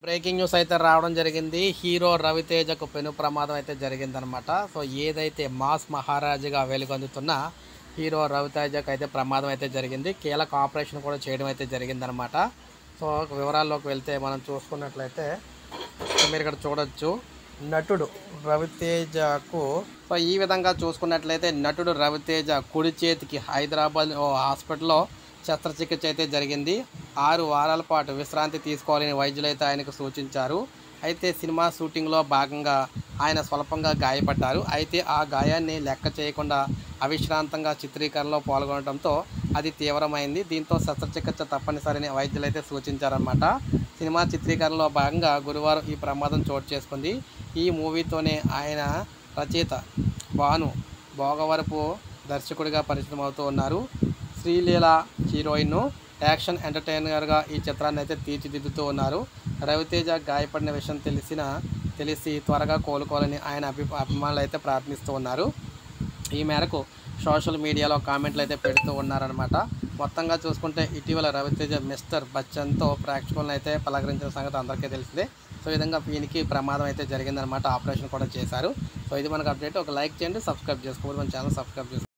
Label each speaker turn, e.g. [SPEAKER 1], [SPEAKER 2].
[SPEAKER 1] Breaking news అయితే రావడం జరిగింది. హీరో రవితేజకు పెను ప్రమాదం అయితే జరిగిందనమాట. సో ఏదైతే మాస్ మహారాజుగా వెలుగొందుతున్న హీరో రవితేజకు అయితే ప్రమాదం అయితే జరిగింది. కీలక ఆపరేషన్ కూడా చేయడం అయితే జరిగిందనమాట. సో వివరాల్లోకి వెళ్తే మనం చూసుకున్నట్లయితే మీరు ఇక్కడ చూడొచ్చు నటుడు రవితేజకు. సో ఈ విధంగా చూసుకున్నట్లయితే నటుడు రవితేజ కుడి చేతికి హైదరాబాద్ ఓ హాస్పిటల్లో శస్త్రచికిత్స అయితే జరిగింది. 6 వారాల పాటు విశ్రాంతి తీసుకోవాలని వైద్యులు అయితే ఆయనకు సూచించారు. అయితే సినిమా షూటింగ్లో భాగంగా ఆయన స్వల్పంగా గాయపడ్డారు. అయితే ఆ గాయాన్ని లెక్క చేయకుండా అవిశ్రాంతంగా చిత్రీకరణలో పాల్గొనడంతో అది తీవ్రమైంది. దీంతో శస్త్రచికిత్స తప్పనిసరిని వైద్యులు అయితే సూచించారన్నమాట. సినిమా చిత్రీకరణలో భాగంగా గురువారం ఈ ప్రమాదం చోటు చేసుకుంది. ఈ మూవీతోనే ఆయన రచయిత భాను భోగవరపు దర్శకుడిగా పరిచయం అవుతూ ఉన్నారు. శ్రీలీల హీరోయిన్, యాక్షన్ ఎంటర్టైనర్గా ఈ చిత్రాన్ని అయితే తీర్చిదిద్దుతూ ఉన్నారు. రవితేజ గాయపడిన విషయం తెలిసి త్వరగా కోలుకోవాలని ఆయన అభిమానులు అయితే ప్రార్థిస్తూ ఉన్నారు. ఈ మేరకు సోషల్ మీడియాలో కామెంట్లు అయితే పెడుతూ ఉన్నారనమాట. మొత్తంగా చూసుకుంటే ఇటీవల రవితేజ మిస్టర్ బచ్చన్తో ప్రేక్షకులను అయితే పలకరించిన సంగతి అందరికీ తెలిసిందే. సో ఈ విధంగా ఈయనకి ప్రమాదం అయితే జరిగిందనమాట. ఆపరేషన్ కూడా చేశారు. సో ఇది మనకు అప్డేట్. ఒక లైక్ చేయండి, సబ్స్క్రైబ్ చేసుకోవాలి, మన ఛానల్ సబ్స్క్రైబ్ చేసుకోండి.